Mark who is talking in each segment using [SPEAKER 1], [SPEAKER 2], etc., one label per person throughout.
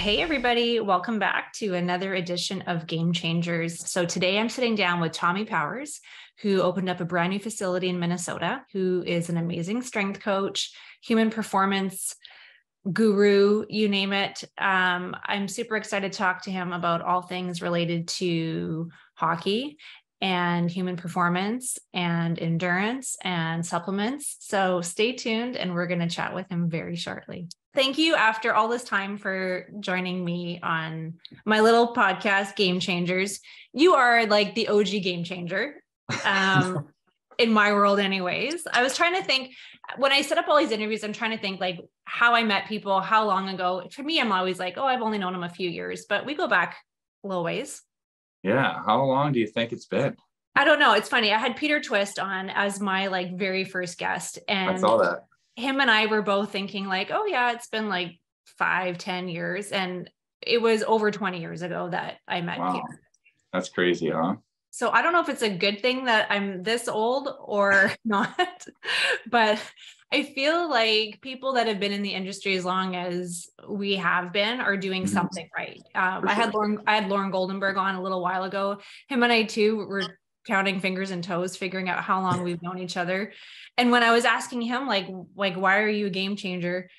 [SPEAKER 1] Hey, everybody. Welcome back to another edition of Game Changers. So today I'm sitting down with Tommy Powers, who opened up a brand new facility in Minnesota, who is an amazing strength coach, human performance guru, you name it. I'm super excited to talk to him about all things related to hockey and human performance and endurance and supplements. So stay tuned and we're going to chat with him very shortly. Thank you after all this time for joining me on my little podcast, Game Changers. You are like the OG game changer in my world anyways. I was trying to think, when I set up all these interviews, I'm trying to think like how I met people, how long ago. For me, I'm always like, oh, I've only known them a few years, but we go back a little ways.
[SPEAKER 2] Yeah. How long do you think it's been?
[SPEAKER 1] I don't know. It's funny. I had Peter Twist on as my like very first guest, and
[SPEAKER 2] I saw that.
[SPEAKER 1] Him and I were both thinking like, oh yeah, it's been like 5-10 years. And it was over 20 years ago that I met Peter.
[SPEAKER 2] That's crazy, huh?
[SPEAKER 1] So I don't know if it's a good thing that I'm this old or not, but I feel like people that have been in the industry as long as we have been are doing something right. I had Lauren Goldenberg on a little while ago. Him and I too were counting fingers and toes, figuring out how long we've known each other. And when I was asking him, like, why are you a game changer?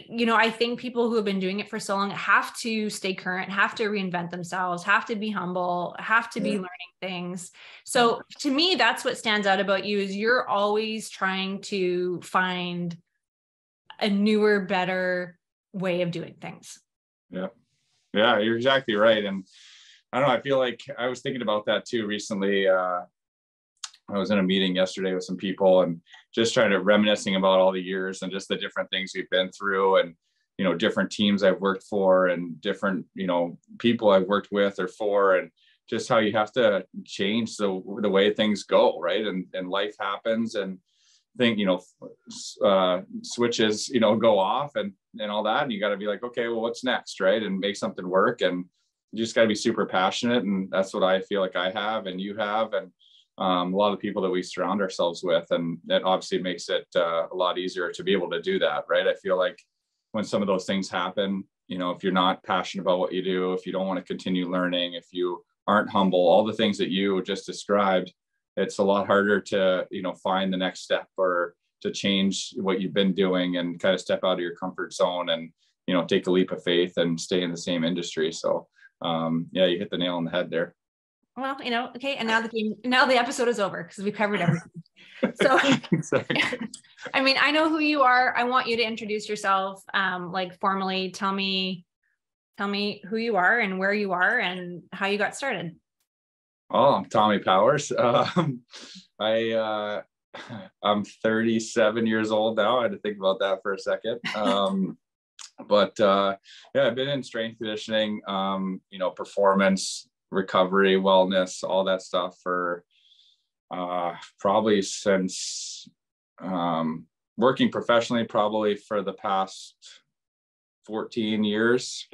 [SPEAKER 1] You know, I think people who have been doing it for so long have to stay current, have to reinvent themselves, have to be humble, have to be learning things. So to me, that's what stands out about you is you're always trying to find a newer, better way of doing things.
[SPEAKER 2] Yeah, you're exactly right. And I don't know, I feel like I was thinking about that too recently. I was in a meeting yesterday with some people and just trying to reminiscing about all the years and just the different things we've been through and, you know, different teams I've worked for and different, you know, people I've worked with or for, and just how you have to change the way things go. Right. And life happens and think, you know, switches, you know, go off and all that. And you got to be like, okay, well, what's next? Right. And make something work. And you just got to be super passionate. And that's what I feel like I have and you have. And a lot of people that we surround ourselves with, and that obviously makes it a lot easier to be able to do that, right? I feel like when some of those things happen, you know, if you're not passionate about what you do, if you don't want to continue learning, if you aren't humble, all the things that you just described, it's a lot harder to, you know, find the next step or to change what you've been doing and kind of step out of your comfort zone and, you know, take a leap of faith and stay in the same industry. So yeah, you hit the nail on the head there.
[SPEAKER 1] Well, you know, okay. And now the episode is over because we covered everything. So,
[SPEAKER 2] exactly.
[SPEAKER 1] I mean, I know who you are. I want you to introduce yourself, like formally. Tell me who you are and where you are and how you got started.
[SPEAKER 2] Oh, I'm Tommy Powers. I'm 37 years old now. I had to think about that for a second. But yeah, I've been in strength conditioning, you know, performance, recovery, wellness, all that stuff for probably since working professionally, probably for the past 15 years.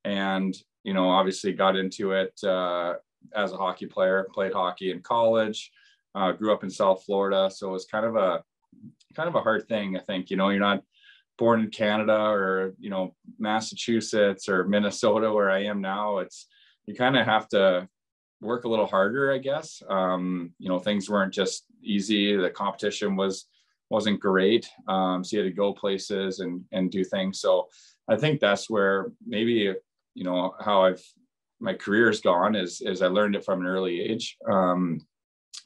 [SPEAKER 2] And, you know, obviously got into it as a hockey player, played hockey in college, grew up in South Florida. So it was kind of a hard thing. I think, you know, you're not born in Canada or, you know, Massachusetts or Minnesota where I am now. You kind of have to work a little harder, I guess. You know, things weren't just easy. The competition wasn't great. So you had to go places and do things. So I think that's where maybe, you know, how my career's gone is I learned it from an early age. You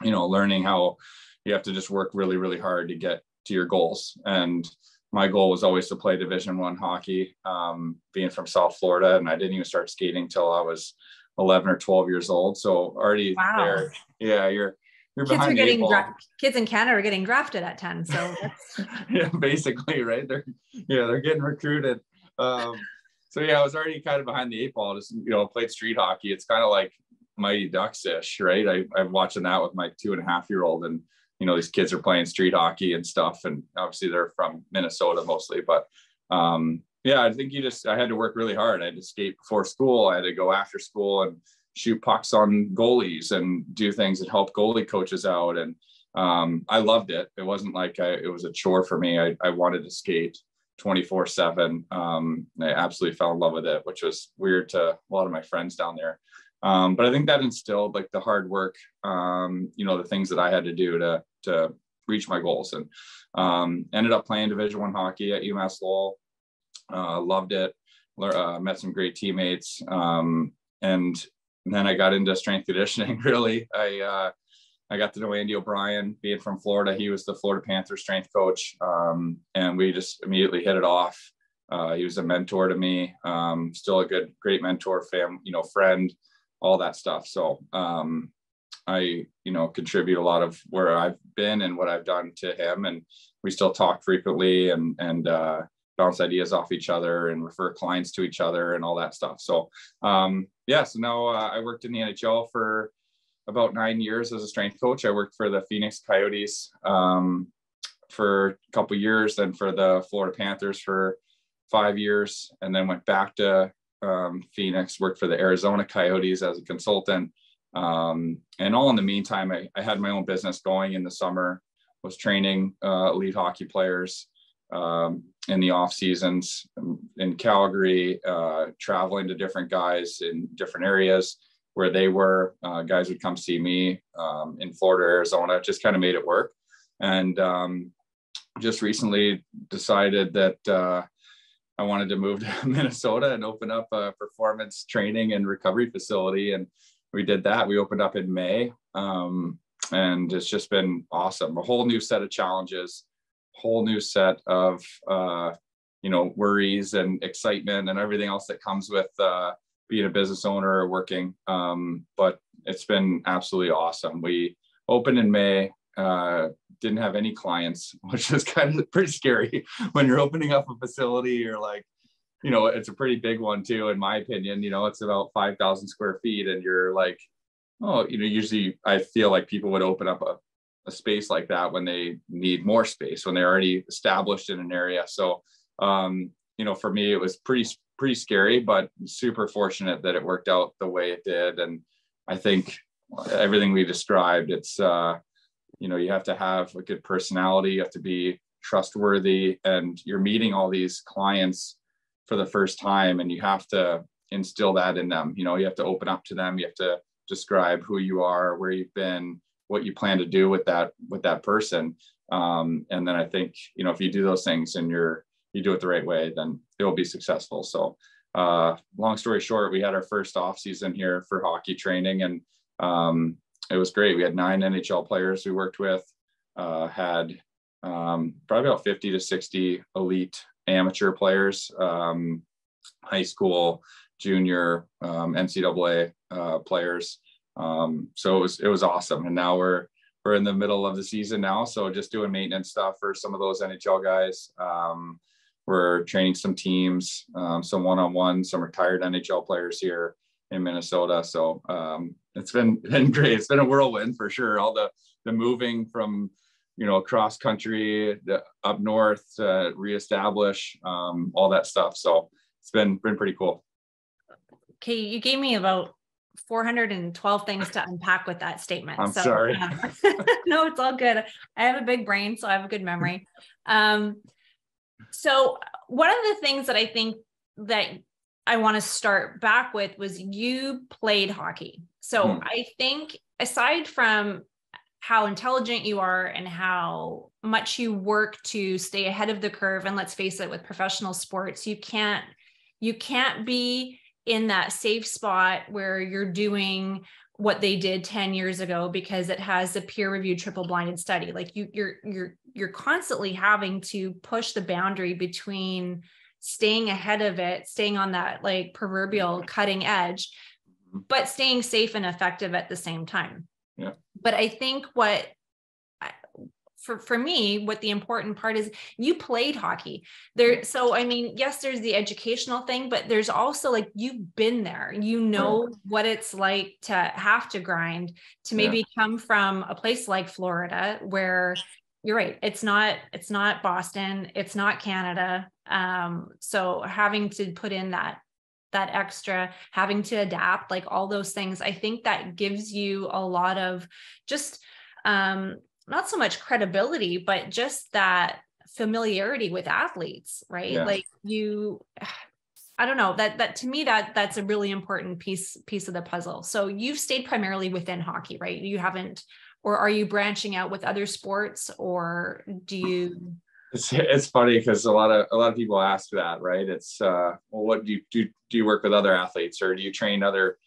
[SPEAKER 2] know, learning how you have to just work really, really hard to get to your goals. And my goal was always to play Division I hockey, being from South Florida. And I didn't even start skating till I was 11 or 12 years old. So already there. Yeah. You're behind the eight ball.
[SPEAKER 1] Kids in Canada are getting drafted at 10. So that's...
[SPEAKER 2] yeah, basically, right. They're getting recruited. So yeah, I was already kind of behind the eight ball, just, you know, played street hockey. It's kind of like Mighty Ducks-ish, right? I'm watching that with my 2.5-year-old, and you know, these kids are playing street hockey and stuff. And obviously they're from Minnesota mostly, but yeah, I think I had to work really hard. I had to skate before school. I had to go after school and shoot pucks on goalies and do things that help goalie coaches out. And I loved it. It wasn't like it was a chore for me. I wanted to skate. 24/7. I absolutely fell in love with it, which was weird to a lot of my friends down there. But I think that instilled like the hard work, the things that I had to do to reach my goals, and ended up playing Division I hockey at UMass Lowell. Loved it. Met some great teammates. And then I got into strength conditioning. Really, I got to know Andy O'Brien, being from Florida. He was the Florida Panthers strength coach, and we just immediately hit it off. He was a mentor to me, still a great mentor, friend, all that stuff. So I, contribute a lot of where I've been and what I've done to him, and we still talk frequently and bounce ideas off each other and refer clients to each other and all that stuff. So so now I worked in the NHL for about 9 years as a strength coach. I worked for the Phoenix Coyotes for a couple of years, then for the Florida Panthers for 5 years, and then went back to Phoenix, worked for the Arizona Coyotes as a consultant. And all in the meantime, I had my own business going in the summer, was training elite hockey players in the off seasons in Calgary, traveling to different guys in different areas where they were. Guys would come see me in Florida, Arizona, just kind of made it work. And just recently decided that I wanted to move to Minnesota and open up a performance training and recovery facility. And we did that. We opened up in May. And it's just been awesome. A whole new set of challenges, whole new set of, worries and excitement and everything else that comes with being a business owner or working. But it's been absolutely awesome. We opened in May, didn't have any clients, which is kind of pretty scary when you're opening up a facility. You're like, it's a pretty big one too, in my opinion. It's about 5,000 square feet, and you're like, oh, usually I feel like people would open up a space like that when they need more space, when they're already established in an area. So, for me, it was pretty scary, but super fortunate that it worked out the way it did. And I think everything we described, it's, you have to have a good personality, you have to be trustworthy, and you're meeting all these clients for the first time, and you have to instill that in them. You have to open up to them. You have to describe who you are, where you've been, what you plan to do with that person. And then I think, if you do those things and you do it the right way, then it will be successful. So long story short, we had our first off season here for hockey training, and it was great. We had 9 NHL players we worked with, had probably about 50 to 60 elite amateur players, high school, junior, NCAA players. So it was awesome. And now we're in the middle of the season now. So just doing maintenance stuff for some of those NHL guys. We're training some teams, some one-on-one, some retired NHL players here in Minnesota. So it's been great. It's been a whirlwind for sure. All the moving from, cross country up north, reestablish, all that stuff. So it's been pretty cool.
[SPEAKER 1] Okay. You gave me about 412 things to unpack with that statement.
[SPEAKER 2] I'm sorry.
[SPEAKER 1] No, it's all good. I have a big brain, so I have a good memory. So one of the things that I think that I want to start back with was you played hockey. So I think aside from how intelligent you are and how much you work to stay ahead of the curve, and let's face it, with professional sports, you can't be in that safe spot where you're doing what they did 10 years ago because it has a peer-reviewed triple-blinded study. Like you're constantly having to push the boundary between staying ahead of it, staying on that like proverbial cutting edge, but staying safe and effective at the same time.
[SPEAKER 2] Yeah.
[SPEAKER 1] But I think for me, what the important part is, you played hockey there. So, I mean, yes, there's the educational thing, but there's also like, you've been there, what it's like to have to grind, to maybe come from a place like Florida, where you're right. It's not Boston. It's not Canada. So having to put in that extra, having to adapt, like all those things, I think that gives you a lot of just, not so much credibility, but just that familiarity with athletes, right?
[SPEAKER 2] Yeah.
[SPEAKER 1] Like I don't know, that to me, that's a really important piece of the puzzle. So you've stayed primarily within hockey, right? You haven't, or are you branching out with other sports, or do you?
[SPEAKER 2] It's funny because a lot of people ask that, right? It's well, what do you work with other athletes, or do you train other,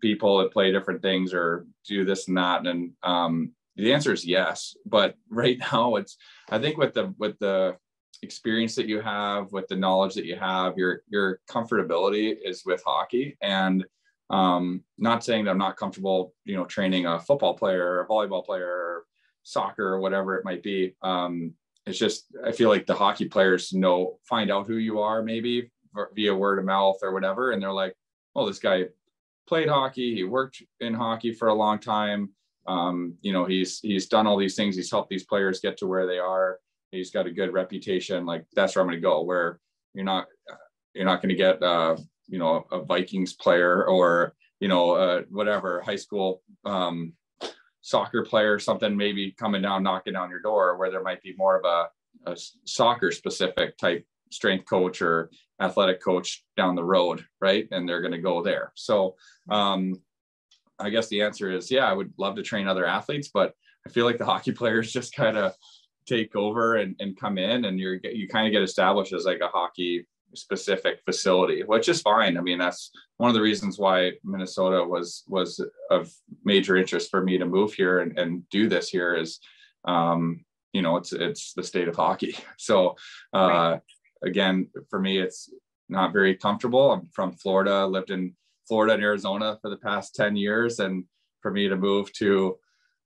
[SPEAKER 2] people that play different things, or do this and that? And the answer is yes. But right now, I think with the experience that you have, with the knowledge that you have, your comfortability is with hockey. And not saying that I'm not comfortable, training a football player or a volleyball player or soccer or whatever it might be. It's just, I feel like the hockey players find out who you are, maybe via word of mouth or whatever. And they're like, oh, this guy played hockey. He worked in hockey for a long time. He's done all these things. He's helped these players get to where they are. He's got a good reputation. Like, that's where I'm going to go, where you're not going to get, a Vikings player, or, whatever high school, soccer player or something, maybe coming down, knocking on your door, where there might be more of a soccer specific type strength coach or athletic coach down the road, right? And they're going to go there. So I guess the answer is, yeah, I would love to train other athletes, but I feel like the hockey players just kind of take over and come in, and you kind of get established as like a hockey specific facility, which is fine. I mean, that's one of the reasons why Minnesota was of major interest for me to move here and do this here is, it's the state of hockey. So
[SPEAKER 1] Right.
[SPEAKER 2] again, for me, it's not very comfortable. I'm from Florida, lived in Florida and Arizona for the past 10 years. And for me to move to,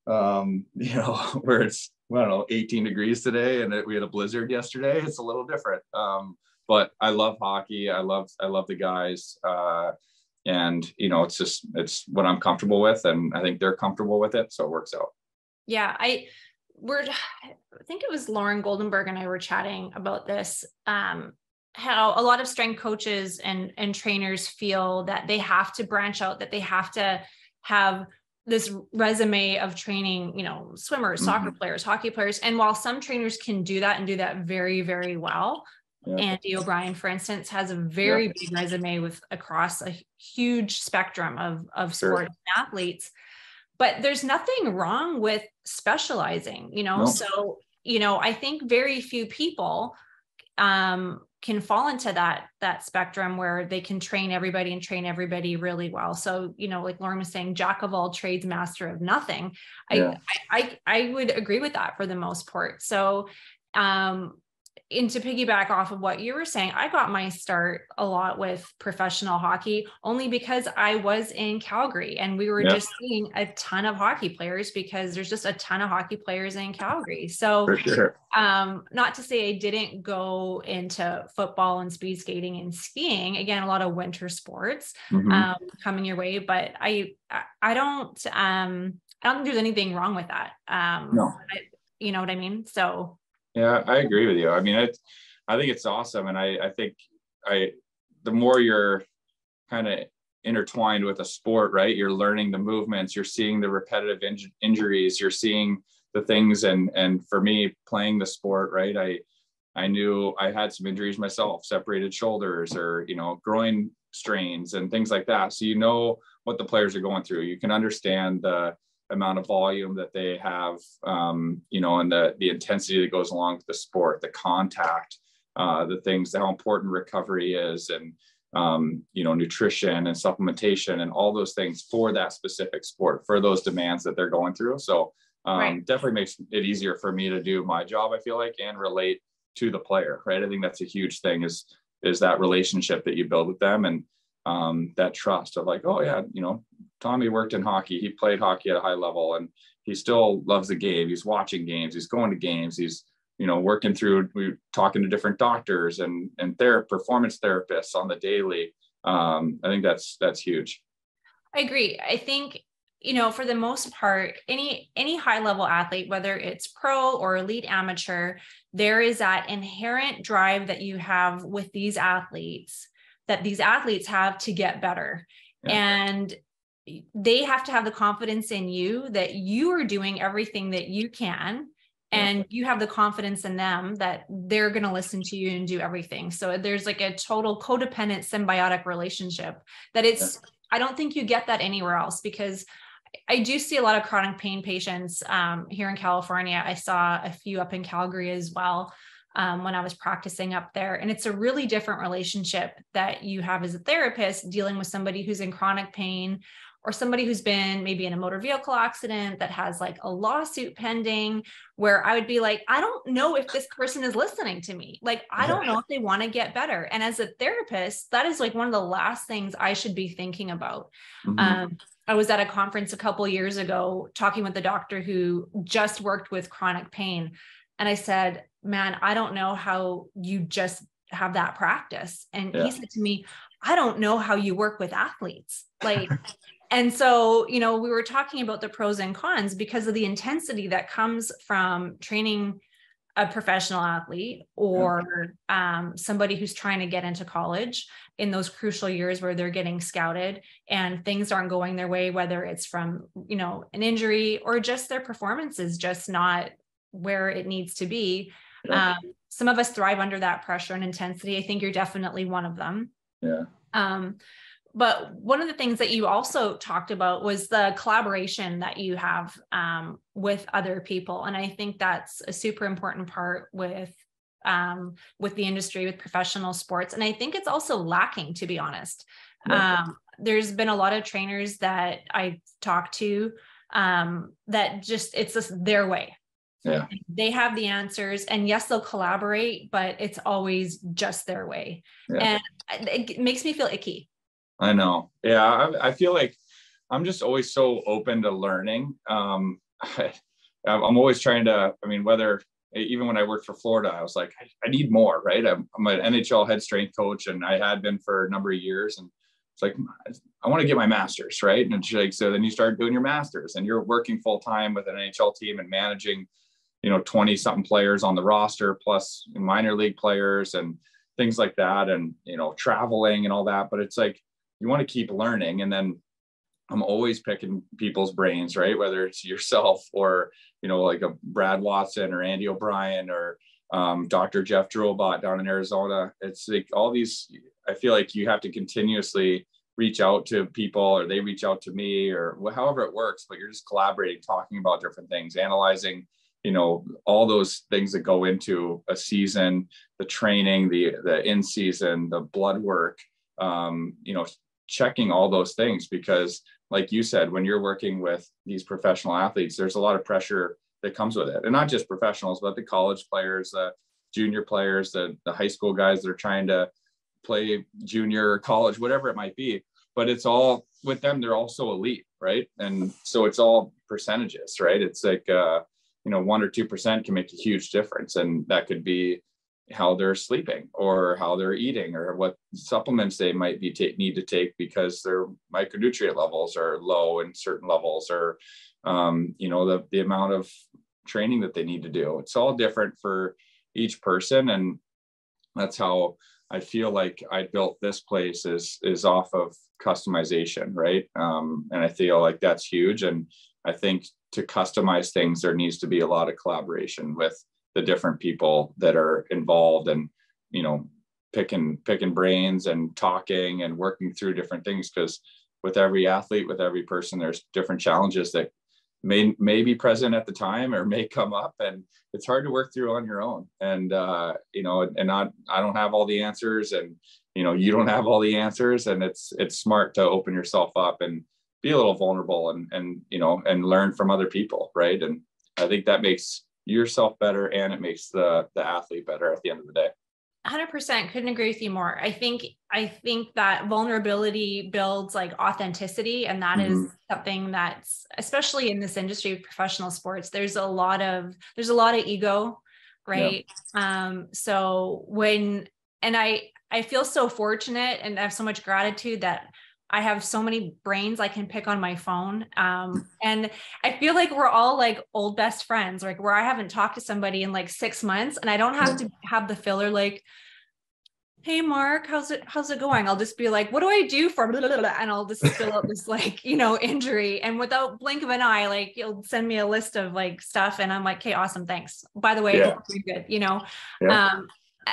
[SPEAKER 2] where it's, I don't know, 18 degrees today, and we had a blizzard yesterday, it's a little different. But I love hockey. I love the guys. And, it's what I'm comfortable with. And I think they're comfortable with it. So it works out.
[SPEAKER 1] Yeah. I think it was Lauren Goldenberg and I were chatting about this, how a lot of strength coaches and trainers feel that they have to branch out, that they have to have this resume of training, swimmers, soccer players, hockey players. And while some trainers can do that and do that very, very well, Andy O'Brien, for instance, has a very big resume across a huge spectrum of sports and athletes, but there's nothing wrong with specializing, So, I think very few people can fall into that spectrum where they can train everybody really well. So, like Lauren was saying, jack of all trades, master of nothing. I would agree with that for the most part. So, and to piggyback off of what you were saying, I got my start a lot with professional hockey only because I was in Calgary and we were just seeing a ton of hockey players because there's just a ton of hockey players in Calgary. So,
[SPEAKER 2] for sure.
[SPEAKER 1] Not to say I didn't go into football and speed skating and skiing, again, a lot of winter sports coming your way, but I don't think there's anything wrong with that.
[SPEAKER 2] No.
[SPEAKER 1] You know what I mean? So
[SPEAKER 2] yeah, I agree with you. I mean, I think it's awesome. And I think the more you're kind of intertwined with a sport, right? You're learning the movements, you're seeing the repetitive injuries, you're seeing the things. And for me, playing the sport, right? I knew I had some injuries myself, separated shoulders or, groin strains and things like that. So, what the players are going through, you can understand the amount of volume that they have, and the intensity that goes along with the sport, the contact, the things, how important recovery is, and, nutrition and supplementation and all those things for that specific sport, for those demands that they're going through. So definitely makes it easier for me to do my job, I feel like, and relate to the player, right? I think that's a huge thing is that relationship that you build with them, and that trust of like, oh yeah, Tommy worked in hockey. He played hockey at a high level and he still loves the game. He's watching games. He's going to games. He's, working through, we're talking to different doctors and performance therapists on the daily. I think that's huge.
[SPEAKER 1] I agree. I think, for the most part, any high level athlete, whether it's pro or elite amateur, there is that inherent drive that you have with these athletes that these athletes have to get better. And they have to have the confidence in you that you are doing everything that you can and you have the confidence in them that they're going to listen to you and do everything. So there's like a total codependent symbiotic relationship that I don't think you get that anywhere else, because I do see a lot of chronic pain patients here in California. I saw a few up in Calgary as well when I was practicing up there. And it's a really different relationship that you have as a therapist dealing with somebody who's in chronic pain, or somebody who's been maybe in a motor vehicle accident that has like a lawsuit pending, where I would be like, I don't know if this person is listening to me. Like, I don't know if they want to get better. And as a therapist, that is like one of the last things I should be thinking about. I was at a conference a couple of years ago talking with a doctor who just worked with chronic pain. And I said, man, I don't know how you just have that practice. And he said to me, I don't know how you work with athletes. Like, and so, you know, we were talking about the pros and cons because of the intensity that comes from training a professional athlete or somebody who's trying to get into college in those crucial years where they're getting scouted and things aren't going their way, whether it's from, you know, an injury or just their performance is just not where it needs to be. Some of us thrive under that pressure and intensity. I think you're definitely one of them. But one of the things that you also talked about was the collaboration that you have with other people. And I think that's a super important part with the industry, with professional sports. And I think it's also lacking, to be honest. There's been a lot of trainers that I talked to that just, it's just their way. They have the answers, and yes, they'll collaborate, but it's always just their way. And it makes me feel icky.
[SPEAKER 2] I know. Yeah. I feel like I'm just always so open to learning. I'm always trying to, I mean, even when I worked for Florida, I was like, I need more, right? I'm an NHL head strength coach, and I had been for a number of years. And it's like, I want to get my master's, right? And it's like, so then you start doing your master's and you're working full time with an NHL team and managing, you know, 20 something players on the roster, plus minor league players and things like that. And, you know, traveling and all that. But it's like, you want to keep learning. And then I'm always picking people's brains, right? Whether it's yourself or, you know, like a Brad Watson or Andy O'Brien or Dr. Jeff Drobot down in Arizona. It's like all these, I feel like you have to continuously reach out to people, or they reach out to me, or however it works, but you're just collaborating, talking about different things, analyzing, you know, all those things that go into a season, the training, the in season, the blood work, you know, checking all those things, because like you said, when you're working with these professional athletes, there's a lot of pressure that comes with it. And not just professionals, but the college players, the junior players, the high school guys that are trying to play junior or college, whatever it might be. But it's all with them, they're also elite, right? And so it's all percentages, right? It's like, you know, 1 or 2% can make a huge difference. And that could be how they're sleeping or how they're eating or what supplements they might be need to take because their micronutrient levels are low in certain levels, or you know, the amount of training that they need to do. It's all different for each person. And that's how I feel like I built this place is off of customization, right? And I feel like that's huge. And I think to customize things, there needs to be a lot of collaboration with the different people that are involved, and, you know, picking brains and talking and working through different things. Because with every athlete, with every person, there's different challenges that may be present at the time or may come up, and it's hard to work through on your own. And you know, and I don't have all the answers, and, you know, you don't have all the answers, and it's smart to open yourself up and be a little vulnerable and you know, and learn from other people, right? And I think that makes yourself better, and it makes the athlete better at the end of the day.
[SPEAKER 1] 100%. Couldn't agree with you more. I think that vulnerability builds like authenticity. And that is something that's, especially in this industry of professional sports, there's a lot of ego, right? So I feel so fortunate and I have so much gratitude that I have so many brains I can pick on my phone. And I feel like we're all like old best friends, like where I haven't talked to somebody in like 6 months and I don't have to have the filler like, hey Mark, how's it going? I'll just be like, what do I do for blah, blah, blah, and I'll just spill out this like, injury. And without blink of an eye, like you'll send me a list of like stuff. And I'm like, okay, awesome. Thanks. By the way, hope you're good.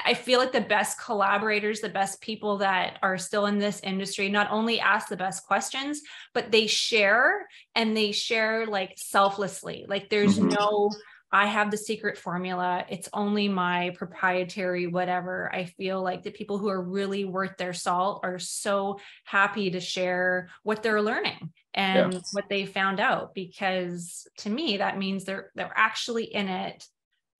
[SPEAKER 1] I feel like the best collaborators, the best people that are still in this industry, not only ask the best questions, but they share like selflessly. Like there's no, I have the secret formula. It's only my proprietary, whatever. I feel like the people who are really worth their salt are so happy to share what they're learning and what they found out, because to me, that means they're actually in it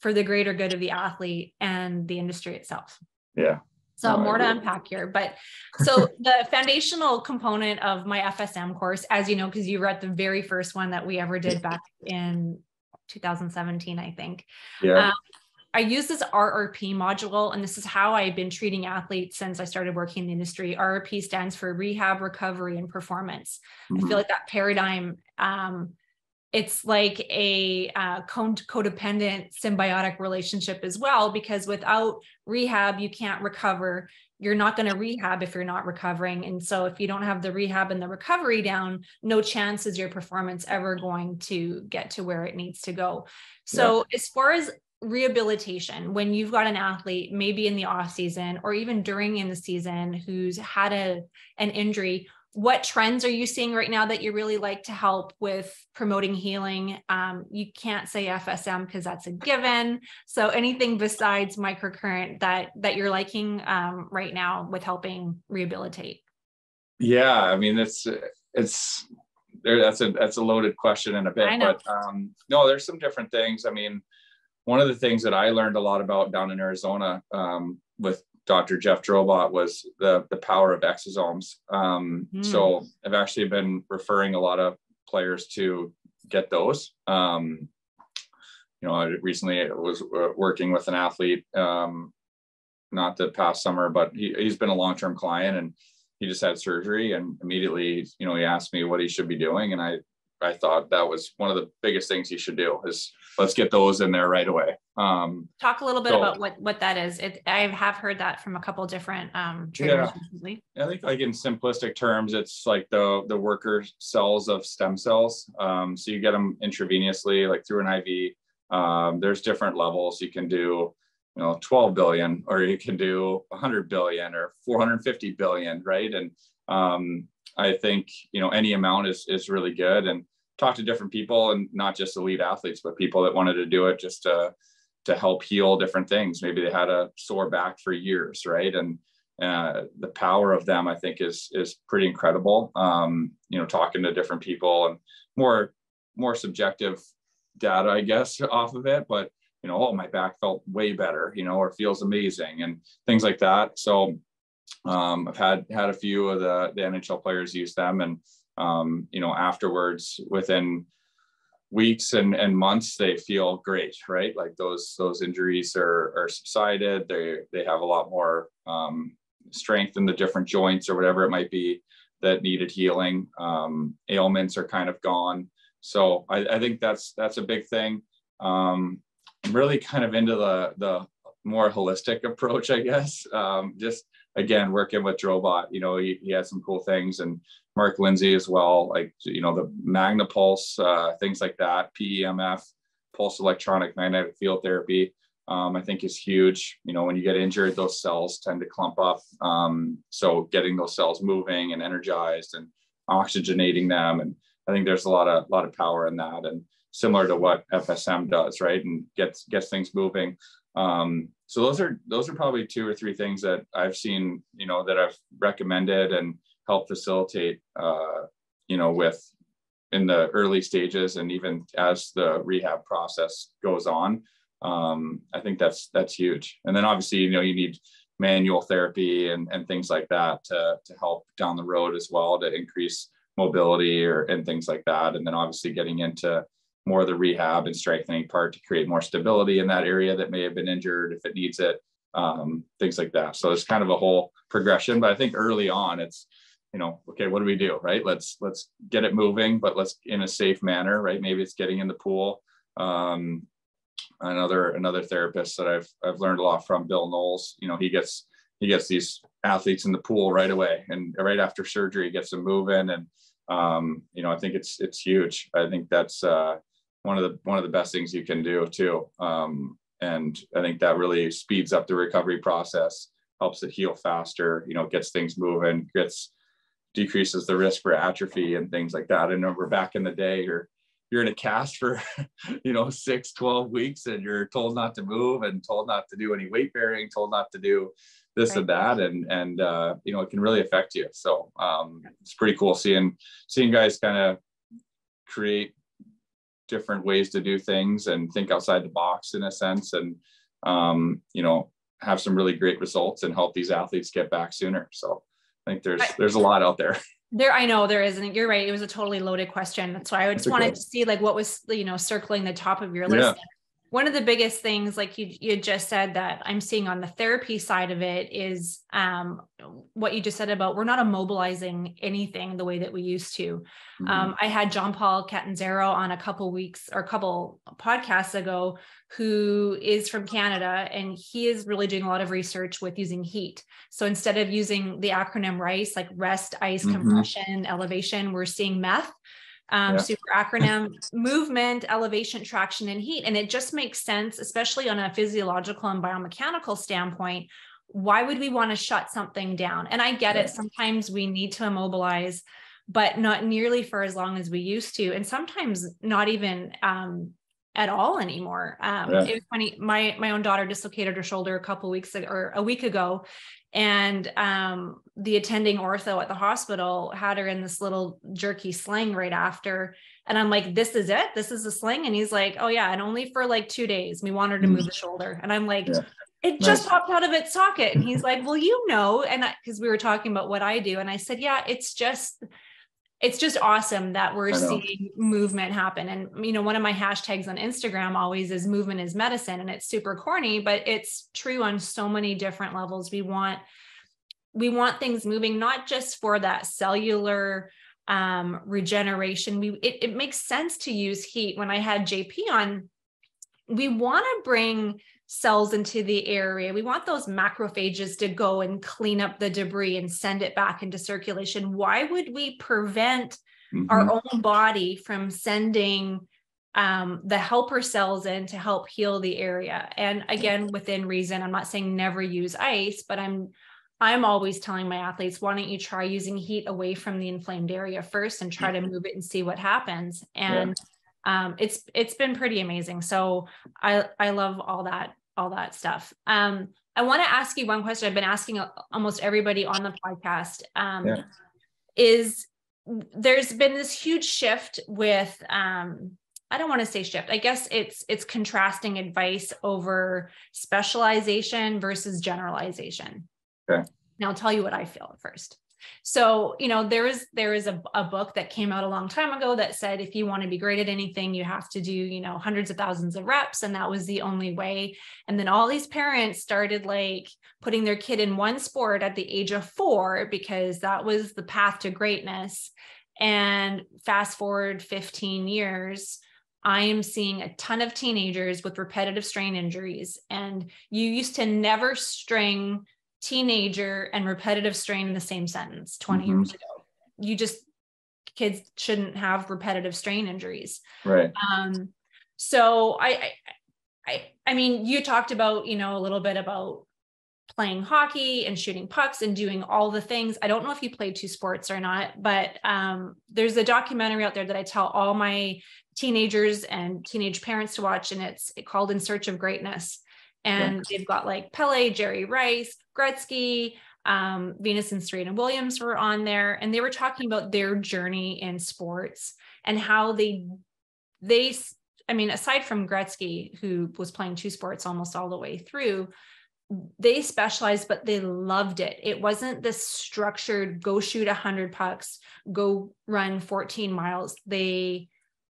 [SPEAKER 1] for the greater good of the athlete and the industry itself.
[SPEAKER 2] Yeah.
[SPEAKER 1] So more to unpack here, but so the foundational component of my FSM course, as you know, because you were at the very first one that we ever did back in 2017, I think.
[SPEAKER 2] Yeah.
[SPEAKER 1] I use this RRP module, and this is how I've been treating athletes since I started working in the industry. RRP stands for rehab, recovery, and performance. I feel like that paradigm, it's like a codependent symbiotic relationship as well, because without rehab, you can't recover. You're not going to rehab if you're not recovering. And so if you don't have the rehab and the recovery down, no chance is your performance ever going to get to where it needs to go. So as far as rehabilitation, when you've got an athlete, maybe in the off season or even during in the season, who's had an injury, what trends are you seeing right now that you really like to help with promoting healing? You can't say FSM because that's a given. So anything besides microcurrent that you're liking right now with helping rehabilitate?
[SPEAKER 2] Yeah, I mean, that's a loaded question in a bit, but no, there's some different things. I mean, one of the things that I learned a lot about down in Arizona with Dr. Jeff Drobot was the power of exosomes. So I've actually been referring a lot of players to get those. I recently was working with an athlete, not the past summer, but he's been a long-term client, and he just had surgery, and immediately, he asked me what he should be doing. And I thought that was one of the biggest things he should do is let's get those in there right away.
[SPEAKER 1] Talk a little bit about what that is. I have heard that from a couple different trainers recently.
[SPEAKER 2] I think like in simplistic terms, it's like the worker cells of stem cells. So you get them intravenously, like through an IV. There's different levels. You can do 12 billion, or you can do 100 billion or 450 billion, right? And I think any amount is really good. And talk to different people, and not just elite athletes, but people that wanted to do it just to help heal different things. Maybe they had a sore back for years, right? And the power of them, I think, is pretty incredible. Talking to different people and more subjective data, I guess, off of it, but my back felt way better, or feels amazing and things like that. So I've had a few of the NHL players use them, and afterwards, within weeks and months, they feel great, right? Like those injuries are subsided. They have a lot more strength in the different joints or whatever it might be that needed healing. Ailments are kind of gone. So I think that's a big thing. I'm really kind of into the more holistic approach, I guess. Just again, working with Drobot, he had some cool things, and Mark Lindsay as well, like, the Magna Pulse, things like that, PEMF, pulse electronic magnetic field therapy, I think is huge. When you get injured, those cells tend to clump up. So getting those cells moving and energized and oxygenating them. And I think there's a lot of power in that, and similar to what FSM does, right? And gets things moving. So those are probably 2 or 3 things that I've seen, that I've recommended and help facilitate, with in the early stages, and even as the rehab process goes on. I think that's huge. And then obviously, you need manual therapy and things like that to help down the road as well, to increase mobility and things like that. And then obviously getting into more of the rehab and strengthening part to create more stability in that area that may have been injured if it needs it, things like that. So it's kind of a whole progression, but I think early on it's, okay, what do we do, right? Let's get it moving, but let's in a safe manner, right? Maybe it's getting in the pool. Another therapist that I've learned a lot from, Bill Knowles, he gets he gets these athletes in the pool right away, and right after surgery, gets them moving. And, I think it's huge. I think that's one of the best things you can do too. And I think that really speeds up the recovery process, helps it heal faster, gets things moving, decreases the risk for atrophy and things like that. I remember back in the day, you're in a cast for 6-12 weeks, and you're told not to move and told not to do any weight bearing, told not to do this and that, and it can really affect you. So it's pretty cool seeing guys kind of create different ways to do things and think outside the box in a sense, and have some really great results and help these athletes get back sooner. So I think there's a lot out there.
[SPEAKER 1] I know there isn't. You're right. It was a totally loaded question. So I just wanted to see like what was, circling the top of your list. One of the biggest things, like you just said, that I'm seeing on the therapy side of it is what you just said about we're not immobilizing anything the way that we used to. I had John Paul Catanzaro on a couple podcasts ago, who is from Canada, and he is really doing a lot of research with using heat. So instead of using the acronym RICE, like rest, ice, compression, elevation, we're seeing METH. Super acronym: movement, elevation, traction, and heat. And it just makes sense, especially on a physiological and biomechanical standpoint. Why would we want to shut something down? And I get it. Sometimes we need to immobilize, but not nearly for as long as we used to. And sometimes not even at all anymore. It was funny. My own daughter dislocated her shoulder a week ago. And the attending ortho at the hospital had her in this little jerky sling right after. And I'm like, this is it? This is a sling? And he's like, oh yeah. And only for like 2 days, we want her to move the shoulder. And I'm like, it just popped out of its socket. And he's like, well, and because we were talking about what I do. And I said, yeah, it's just awesome that we're seeing movement happen. And, one of my hashtags on Instagram always is movement is medicine. And it's super corny, but it's true on so many different levels. We want things moving, not just for that cellular regeneration. It makes sense to use heat. When I had JP on, we want to bring cells into the area. We want those macrophages to go and clean up the debris and send it back into circulation. Why would we prevent our own body from sending the helper cells in to help heal the area? And again, within reason, I'm not saying never use ice, but I'm always telling my athletes, why don't you try using heat away from the inflamed area first and try to move it and see what happens. And it's been pretty amazing. So I love all that stuff. I want to ask you one question I've been asking almost everybody on the podcast. Is there's been this huge shift with, I don't want to say shift. I guess it's contrasting advice over specialization versus generalization. Okay. Now I'll tell you what I feel at first. So, there is a book that came out a long time ago that said, if you want to be great at anything, you have to do, hundreds of thousands of reps. And that was the only way. And then all these parents started like putting their kid in one sport at the age of 4, because that was the path to greatness. And fast forward 15 years, I am seeing a ton of teenagers with repetitive strain injuries. And you used to never string teenager and repetitive strain in the same sentence 20 years ago. Kids shouldn't have repetitive strain injuries. Right. So I mean, you talked about, a little bit about playing hockey and shooting pucks and doing all the things. I don't know if you played 2 sports or not, but there's a documentary out there that I tell all my teenagers and teenage parents to watch, and it's called In Search of Greatness. And they've got like Pele, Jerry Rice, Gretzky, Venus and Serena Williams were on there. And they were talking about their journey in sports and how they, aside from Gretzky, who was playing 2 sports almost all the way through, they specialized, but they loved it. It wasn't this structured, go shoot 100 pucks, go run 14 miles. They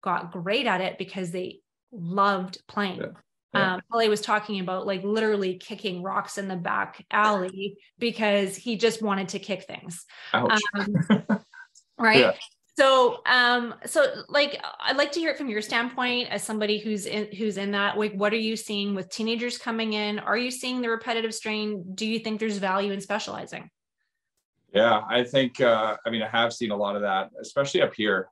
[SPEAKER 1] got great at it because they loved playing. Pele was talking about like literally kicking rocks in the back alley because he just wanted to kick things. Right. So like, I'd like to hear it from your standpoint as somebody who's in that, like, what are you seeing with teenagers coming in? Are you seeing the repetitive strain? Do you think there's value in specializing?
[SPEAKER 2] Yeah, I think, I mean, I have seen a lot of that, especially up here.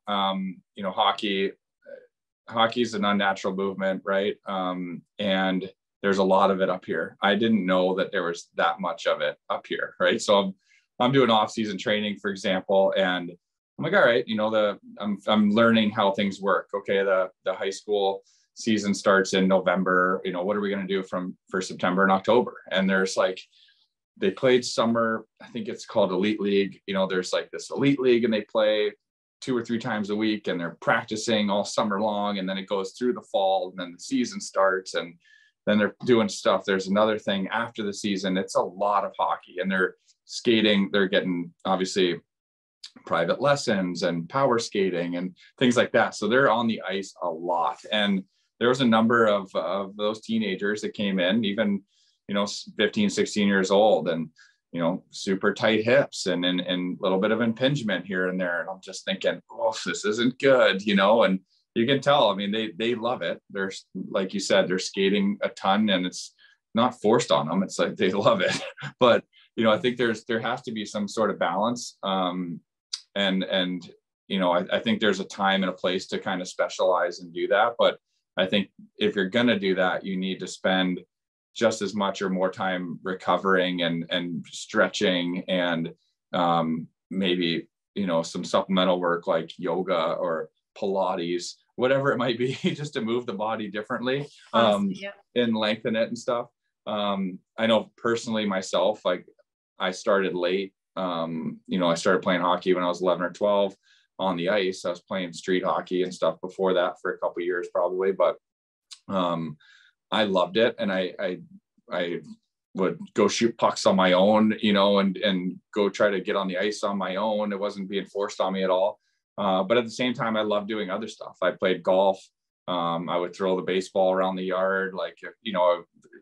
[SPEAKER 2] Hockey is an unnatural movement, right? And there's a lot of it up here. I didn't know that there was that much of it up here, right? So I'm doing off-season training, for example, and I'm like, all right, I'm learning how things work. Okay, the high school season starts in November. What are we going to do for September and October? And there's like, they played summer, I think it's called Elite League. There's like this Elite League and they play 2 or 3 times a week and they're practicing all summer long. And then it goes through the fall and then the season starts and then they're doing stuff. There's another thing after the season. It's a lot of hockey and they're skating. They're getting obviously private lessons and power skating and things like that. So they're on the ice a lot. And there was a number of those teenagers that came in, even 15, 16 years old and, super tight hips and a little bit of impingement here and there. And I'm just thinking, oh, this isn't good, and you can tell, I mean, they love it. They're, like you said, they're skating a ton and it's not forced on them. It's like, they love it. But, I think there has to be some sort of balance. And I think there's a time and a place to kind of specialize and do that. But I think if you're going to do that, you need to spend just as much or more time recovering and stretching and maybe, some supplemental work like yoga or Pilates, whatever it might be, just to move the body differently, and lengthen it and stuff. I know personally myself, like I started late. I started playing hockey when I was 11 or 12 on the ice. I was playing street hockey and stuff before that for a couple of years probably, but I loved it. And I would go shoot pucks on my own, and go try to get on the ice on my own. It wasn't being forced on me at all. But at the same time, I loved doing other stuff. I played golf. I would throw the baseball around the yard, like,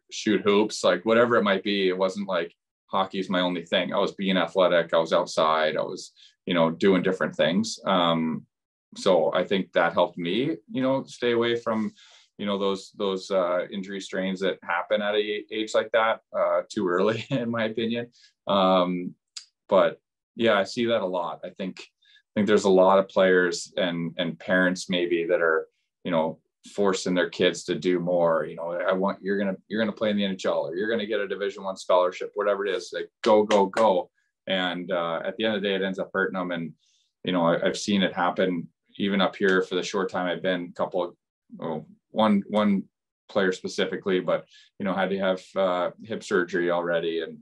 [SPEAKER 2] shoot hoops, like whatever it might be. It wasn't like hockey is my only thing. I was being athletic. I was outside. I was, doing different things. So I think that helped me, stay away from, those injury strains that happen at a age like that, too early, in my opinion. But yeah, I see that a lot. I think there's a lot of players and parents maybe that are, forcing their kids to do more. You're gonna play in the NHL, or you're gonna get a Division I scholarship, whatever it is. Like go. And at the end of the day, it ends up hurting them. And I've seen it happen even up here for the short time I've been. One player specifically, but had to have hip surgery already, and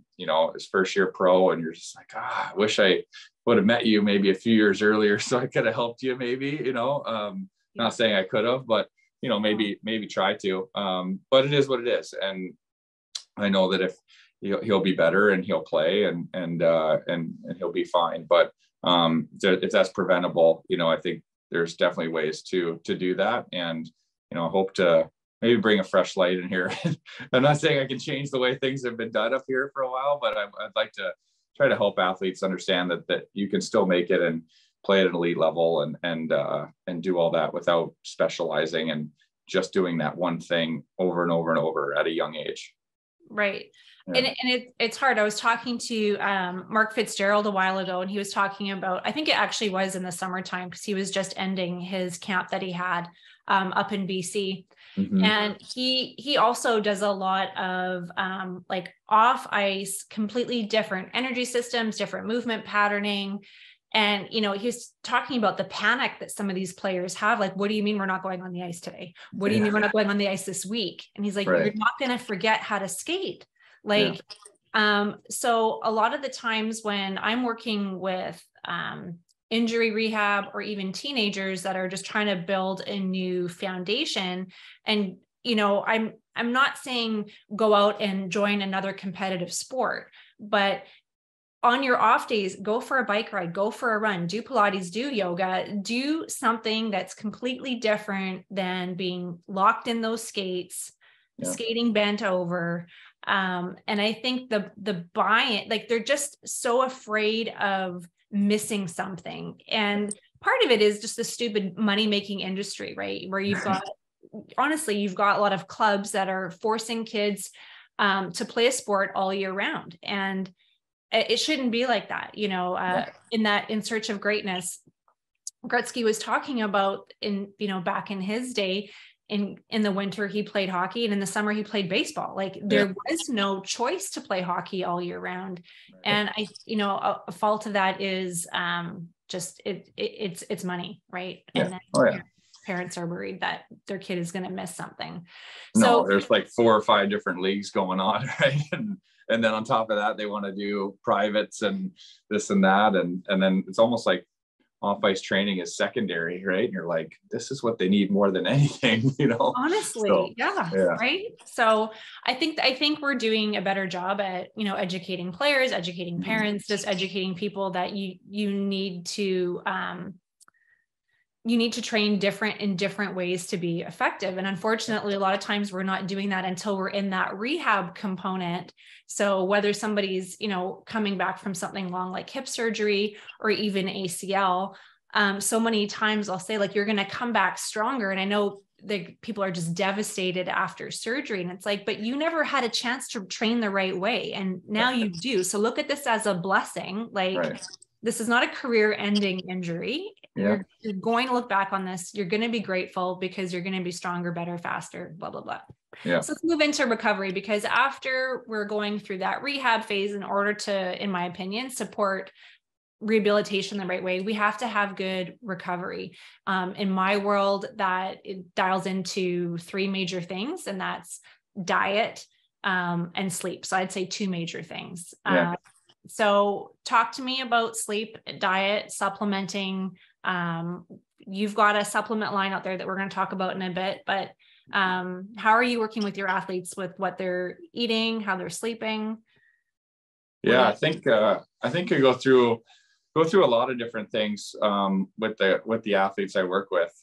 [SPEAKER 2] his first year pro, and you're just like, I wish I would have met you maybe a few years earlier so I could have helped you, maybe. Not saying I could have, but maybe try to. But it is what it is, and I know that if he'll be better and he'll play and he'll be fine. But if that's preventable, I think there's definitely ways to do that. And I hope to maybe bring a fresh light in here. I'm not saying I can change the way things have been done up here for a while, but I'd like to try to help athletes understand that you can still make it and play at an elite level and do all that without specializing and just doing that one thing over and over and over at a young age.
[SPEAKER 1] Right. Yeah. And it's hard. I was talking to Mark Fitzgerald a while ago, and he was talking about, I think it actually was in the summertime, because he was just ending his camp that he had up in BC. Mm-hmm. And he also does a lot of like off ice, completely different energy systems, different movement patterning. And, he's talking about the panic that some of these players have. Like, what do you mean we're not going on the ice today? What do you mean we're not going on the ice this week? And he's like, right. You're not going to forget how to skate. Like, so a lot of the times when I'm working with injury rehab or even teenagers that are just trying to build a new foundation, and, I'm not saying go out and join another competitive sport, but on your off days, go for a bike ride, go for a run, do Pilates, do yoga, do something that's completely different than being locked in those skates, skating bent over. And I think the buy-in, like, they're just so afraid of missing something. And part of it is just the stupid money-making industry, right? Where you've got, honestly, you've got a lot of clubs that are forcing kids to play a sport all year round. And it shouldn't be like that, in Search of Greatness, Gretzky was talking about back in his day, in the winter, he played hockey, and in the summer he played baseball. Like there was no choice to play hockey all year round. And a fault of that is just it's money, right? And then parents are worried that their kid is going to miss something. So
[SPEAKER 2] there's like 4 or 5 different leagues going on, right? And then on top of that, they want to do privates and this and that. And then it's almost like off-ice training is secondary, right? And you're like, this is what they need more than anything,
[SPEAKER 1] honestly.
[SPEAKER 2] So,
[SPEAKER 1] yeah, right. So I think we're doing a better job at educating players, educating parents, just educating people that you need to train in different ways to be effective. And unfortunately, a lot of times we're not doing that until we're in that rehab component. So whether somebody's, coming back from something long like hip surgery or even ACL, so many times I'll say, like, you're going to come back stronger. And I know that people are just devastated after surgery. And it's like, but you never had a chance to train the right way. And now you do. So look at this as a blessing. Like, this is not a career-ending injury. You're going to look back on this. You're going to be grateful because you're going to be stronger, better, faster, blah, blah, blah. So let's move into recovery, because after we're going through that rehab phase, in order to, in my opinion, support rehabilitation the right way, we have to have good recovery. In my world, that it dials into 3 major things, and that's diet and sleep. So I'd say 2 major things. So talk to me about sleep, diet, supplementing. You've got a supplement line out there that we're going to talk about in a bit, but how are you working with your athletes with what they're eating, how they're sleeping?
[SPEAKER 2] I think you go through a lot of different things with the athletes I work with.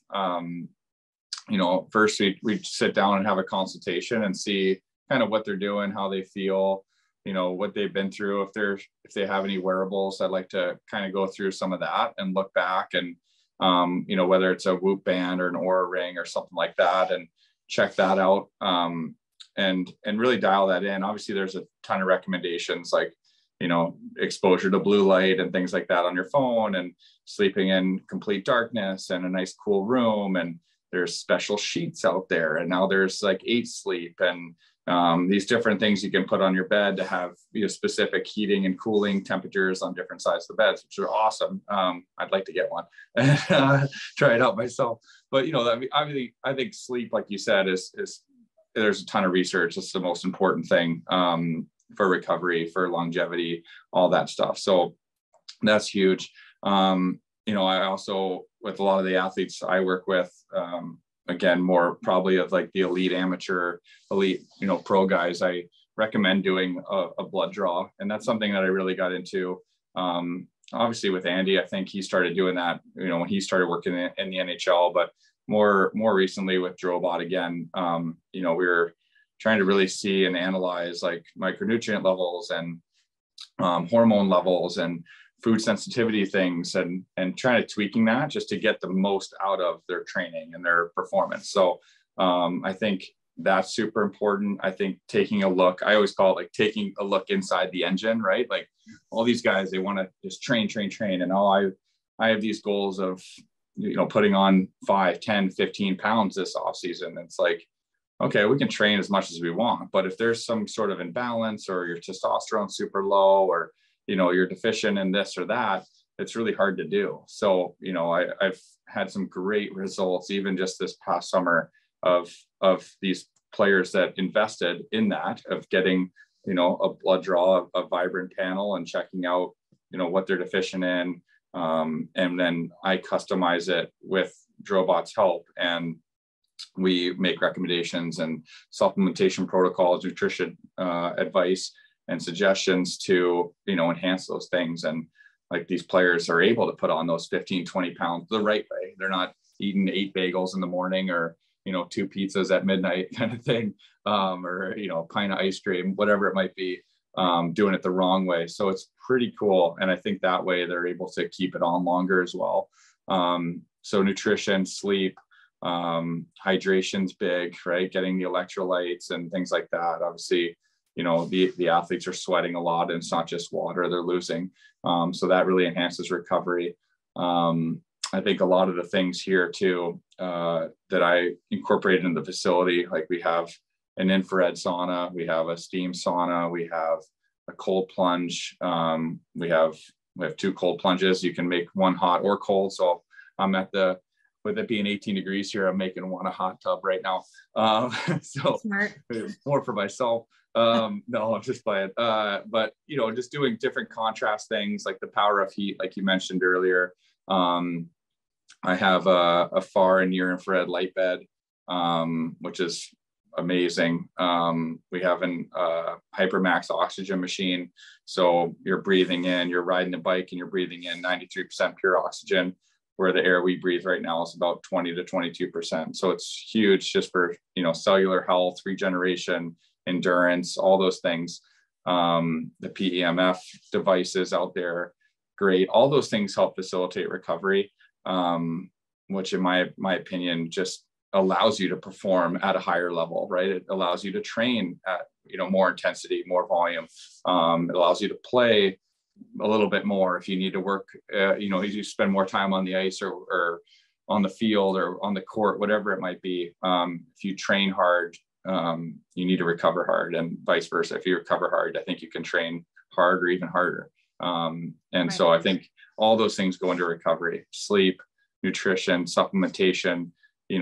[SPEAKER 2] First we sit down and have a consultation and see kind of what they're doing, how they feel, what they've been through. If they have any wearables, I'd like to kind of go through some of that and look back and, whether it's a Whoop band or an Oura ring or something like that, and check that out. And really dial that in. Obviously there's a ton of recommendations, like, exposure to blue light and things like that on your phone, and sleeping in complete darkness and a nice cool room. And there's special sheets out there. And now there's like 8 sleep and these different things you can put on your bed to have specific heating and cooling temperatures on different sides of the beds, which are awesome. I'd like to get one and try it out myself. But I think sleep, like you said, is there's a ton of research. It's the most important thing for recovery, for longevity, all that stuff. So that's huge. I also, with a lot of the athletes I work with, again, more probably of like the elite pro guys, I recommend doing a blood draw. And that's something that I really got into. Obviously with Andy, I think he started doing that, when he started working in the NHL, but more recently with Drobot again, we were trying to really see and analyze like micronutrient levels and hormone levels and food sensitivity things, and trying to tweaking that just to get the most out of their training and their performance. So I think that's super important. I think taking a look, I always call it like taking a look inside the engine, right? Like all these guys, they want to just train. And I have these goals of, putting on 5, 10, 15 pounds this off season. It's like, okay, we can train as much as we want, but if there's some sort of imbalance or your testosterone super low, or, you're deficient in this or that, it's really hard to do. So, I've had some great results, even just this past summer, of these players that invested in that, of getting, a blood draw, a vibrant panel, and checking out, what they're deficient in. And then I customize it with Drobot's help, and we make recommendations and supplementation protocols, nutrition advice and suggestions to, enhance those things. And like these players are able to put on those 15, 20 pounds the right way. They're not eating 8 bagels in the morning or, 2 pizzas at midnight kind of thing, or, a pint of ice cream, whatever it might be, doing it the wrong way. So it's pretty cool. And I think that way they're able to keep it on longer as well. So nutrition, sleep, hydration's big, right? Getting the electrolytes and things like that. Obviously, the athletes are sweating a lot, and it's not just water they're losing. So that really enhances recovery. I think a lot of the things here too, that I incorporated in the facility, like we have an infrared sauna, we have a steam sauna, we have a cold plunge. We have 2 cold plunges. You can make one hot or cold. So I'm with it being 18 degrees here, I'm making one a hot tub right now. So smart. More for myself. No, I'm just playing. But just doing different contrast things like the power of heat, like you mentioned earlier. I have a far and near infrared light bed, which is amazing. We have an hypermax oxygen machine. So you're breathing in, you're riding a bike and you're breathing in 93% pure oxygen, where the air we breathe right now is about 20 to 22%. So it's huge just for, cellular health, regeneration, endurance, all those things. The PEMF devices out there, great. All those things help facilitate recovery, which in my opinion, just allows you to perform at a higher level, right? It allows you to train at, more intensity, more volume. It allows you to play a little bit more if you need to work, you spend more time on the ice or on the field or on the court, whatever it might be. If you train hard, you need to recover hard, and vice versa. If you recover hard, I think you can train hard or even harder. And so I think all those things go into recovery: sleep, nutrition, supplementation,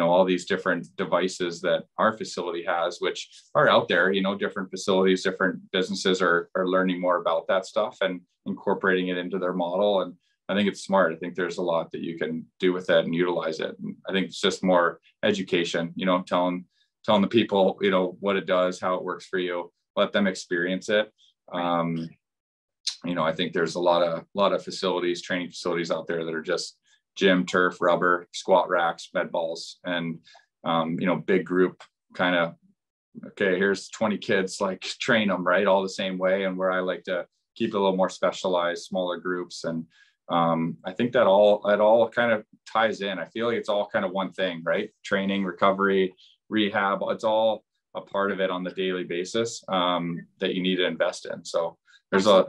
[SPEAKER 2] all these different devices that our facility has, which are out there. Different facilities, different businesses are learning more about that stuff and incorporating it into their model. And I think it's smart. I think there's a lot that you can do with it and utilize it. And I think it's just more education, telling the people, what it does, how it works for you, let them experience it. I think there's a lot of facilities, training facilities out there that are just gym, turf, rubber, squat racks, med balls, and, big group kind of, okay, here's 20 kids, like train them, right? All the same way. And where I like to keep it a little more specialized, smaller groups. And I think that all kind of ties in. I feel like it's all kind of one thing, right? Training, recovery, rehab, it's all a part of it on the daily basis, that you need to invest in. So there's a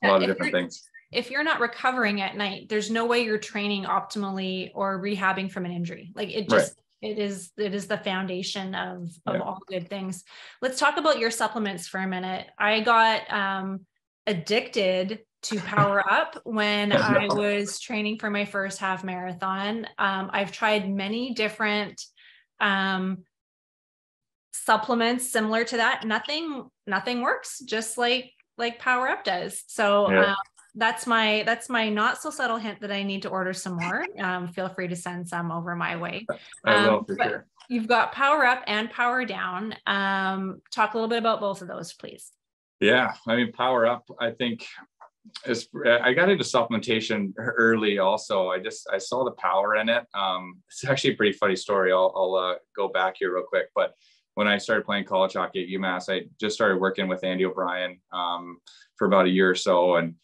[SPEAKER 2] lot of different things.
[SPEAKER 1] If you're not recovering at night, there's no way you're training optimally or rehabbing from an injury. Like it just, it is the foundation of all good things. Let's talk about your supplements for a minute. I got addicted to Power Up when I was training for my first half marathon. I've tried many different supplements similar to that. Nothing works, just like Power Up does. So that's my not so subtle hint that I need to order some more. Feel free to send some over my way.
[SPEAKER 2] I will, for sure.
[SPEAKER 1] You've got Power Up and Power Down. Talk a little bit about both of those, please.
[SPEAKER 2] Yeah, Power Up, I think I got into supplementation early also. I saw the power in it. It's actually a pretty funny story. I'll go back here real quick. But when I started playing college hockey at UMass, I just started working with Andy O'Brien for about a year or so. And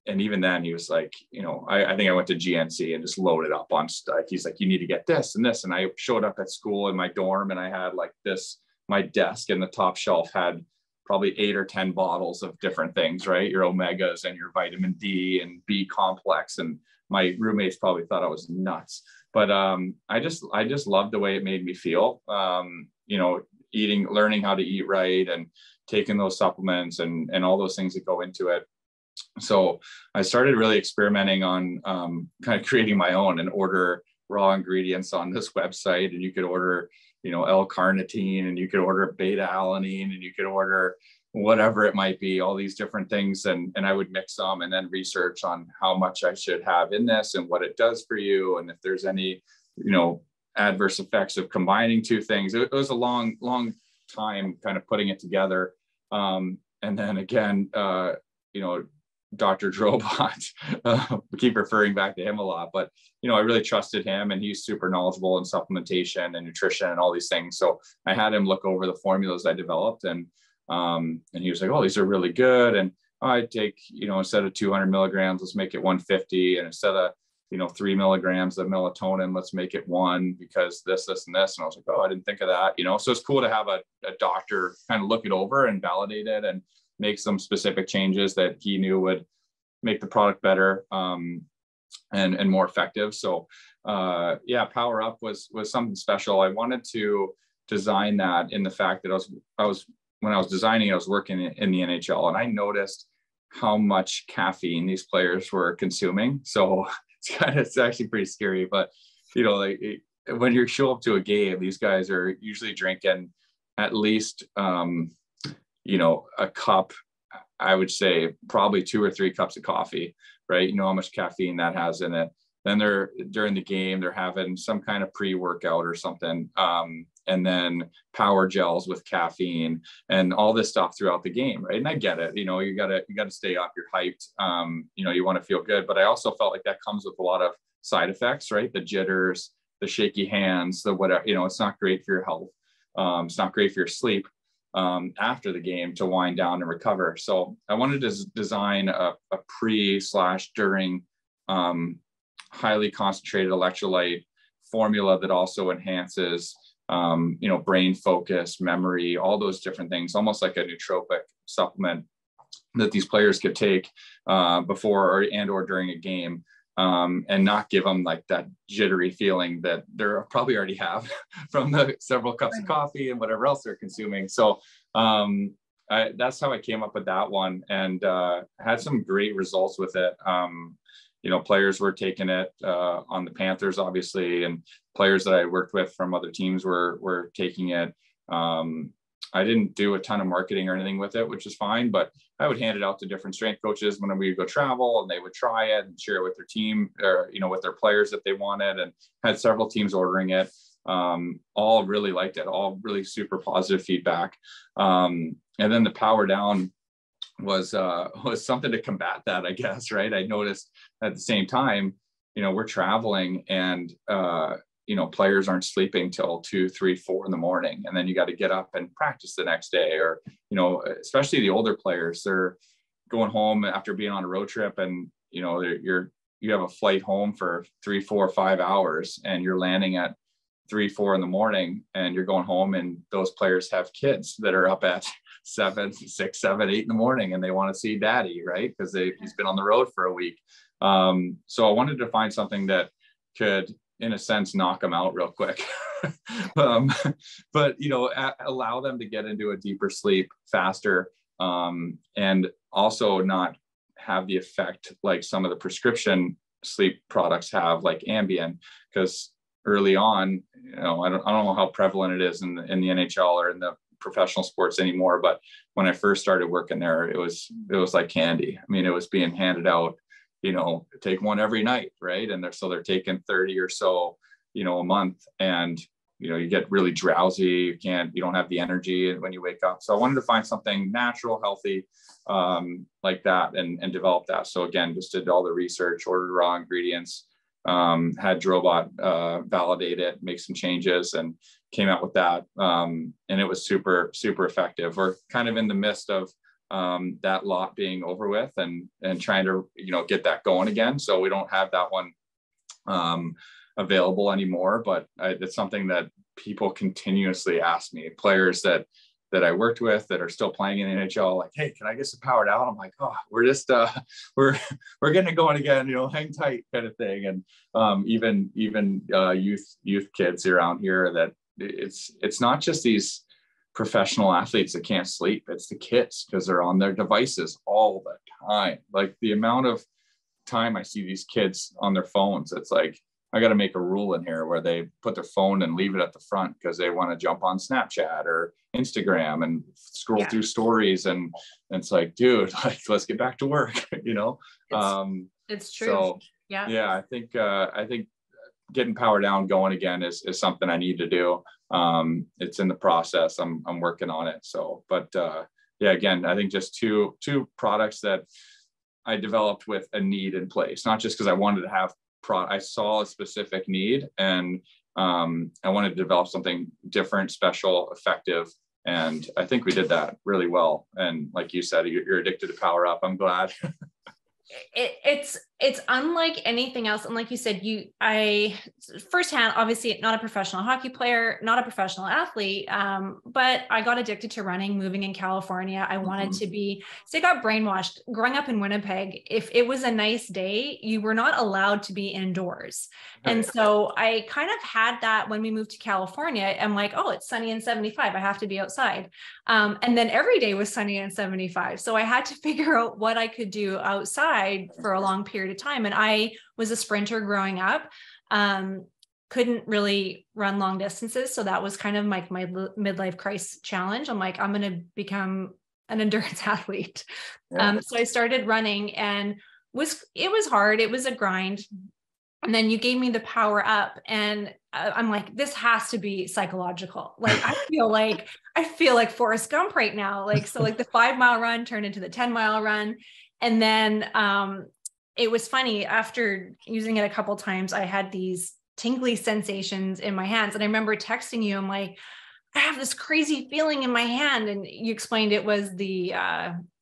[SPEAKER 2] even then he was like, I think I went to GNC and just loaded up on stuff. He's like, you need to get this and this. And I showed up at school in my dorm and I had like this, my desk in the top shelf had probably 8 or 10 bottles of different things, right? Your omegas and your vitamin D and B complex. And my roommates probably thought I was nuts, but I just loved the way it made me feel, learning how to eat right and taking those supplements and all those things that go into it. So I started really experimenting on kind of creating my own and order raw ingredients on this website. And you could order, L-carnitine, and you could order beta alanine, and you could order whatever it might be, all these different things. And I would mix them and then research on how much I should have in this and what it does for you. And if there's any, adverse effects of combining two things. It was a long time kind of putting it together. And then again, Dr. Drobot, we keep referring back to him a lot, but, I really trusted him and he's super knowledgeable in supplementation and nutrition and all these things. So I had him look over the formulas I developed and he was like, oh, these are really good. And I take, instead of 200 milligrams, let's make it 150. And instead of 3 milligrams of melatonin, let's make it 1 because this, and this. And I was like, oh, I didn't think of that, so it's cool to have a doctor kind of look it over and validate it and make some specific changes that he knew would make the product better and more effective. So Power Up was something special. I wanted to design that in the fact that when I was designing, I was working in the NHL, and I noticed how much caffeine these players were consuming. So it's actually pretty scary, but when you show up to a game, these guys are usually drinking at least a cup. I would say probably 2 or 3 cups of coffee, right? You know how much caffeine that has in it. Then during the game, they're having some kind of pre-workout or something. And then power gels with caffeine and all this stuff throughout the game, right? And I get it, you gotta stay up, you're hyped, you want to feel good. But I also felt like that comes with a lot of side effects, right? The jitters, the shaky hands, the whatever, it's not great for your health. It's not great for your sleep after the game to wind down and recover. So I wanted to design a pre/during highly concentrated electrolyte formula that also enhances brain focus, memory, all those different things, almost like a nootropic supplement that these players could take before or during a game, and not give them like that jittery feeling that they're probably already have from the several cups of coffee and whatever else they're consuming. So that's how I came up with that one, and had some great results with it. Players were taking it on the Panthers, obviously, and players that I worked with from other teams were taking it. I didn't do a ton of marketing or anything with it, which is fine, but I would hand it out to different strength coaches when we would go travel, and they would try it and share it with their team or, with their players if they wanted, and had several teams ordering it. All really liked it, all really super positive feedback. And then the Power Down was something to combat that, I guess, right? I noticed at the same time, we're traveling and, players aren't sleeping till 2, 3, 4 in the morning. And then you got to get up and practice the next day, or, especially the older players, they're going home after being on a road trip, and, you have a flight home for 3, 4, 5 hours, and you're landing at 3, 4 in the morning, and you're going home, and those players have kids that are up at 7, 6, 7, 8 in the morning, and they want to see daddy, right? Because he's been on the road for a week. So I wanted to find something that could, in a sense, knock them out real quick, but allow them to get into a deeper sleep faster, and also not have the effect like some of the prescription sleep products have, like Ambien, because early on, I don't know how prevalent it is in the NHL or in the professional sports anymore, but when I first started working there, it was like candy. I mean, it was being handed out, take one every night, right? And they're taking 30 or so, a month, and you get really drowsy. You don't have the energy when you wake up. So I wanted to find something natural, healthy, like that, and develop that. So again, just did all the research, ordered raw ingredients, had Drobot validate it, make some changes, and came out with that. And it was super, super effective. We're kind of in the midst of that lot being over with, and trying to, get that going again. So we don't have that one available anymore, but it's something that people continuously ask me, players that I worked with that are still playing in the NHL, like, hey, can I get some Powered Out? I'm like, oh, we're just we're getting it going again, hang tight kind of thing. And even youth kids around here, that it's not just these professional athletes that can't sleep, it's the kids, because they're on their devices all the time. Like the amount of time I see these kids on their phones, it's like, I got to make a rule in here where they put their phone and leave it at the front because they want to jump on Snapchat or Instagram and scroll through stories. And it's like, dude, like, let's get back to work,
[SPEAKER 1] It's true.
[SPEAKER 2] So, yeah, I think getting Power Down going again is something I need to do. It's in the process. I'm working on it. So, but again, I think just two products that I developed with a need in place, not just because I wanted to have I saw a specific need, and I wanted to develop something different, special, effective. And I think we did that really well. And like you said, you're addicted to Power Up. I'm glad.
[SPEAKER 1] It's It's unlike anything else. And like you said, I firsthand, obviously not a professional hockey player, not a professional athlete, but I got addicted to running, moving in California. I wanted to be, so I got brainwashed growing up in Winnipeg. If it was a nice day, you were not allowed to be indoors. And so I kind of had that when we moved to California. I'm like, oh, it's sunny and 75. I have to be outside. And then every day was sunny and 75. So I had to figure out what I could do outside for a long period of time. And I was a sprinter growing up, couldn't really run long distances. So that was kind of my midlife crisis challenge. I'm like, I'm going to become an endurance athlete. So I started running, and it was hard. It was a grind. And then you gave me the Power Up, and I'm like, this has to be psychological. Like, I feel like Forrest Gump right now. Like, so like the 5-mile run turned into the 10-mile run. And then, it was funny, after using it a couple of times, I had these tingly sensations in my hands. And I remember texting you, I'm like, I have this crazy feeling in my hand. And you explained it was the,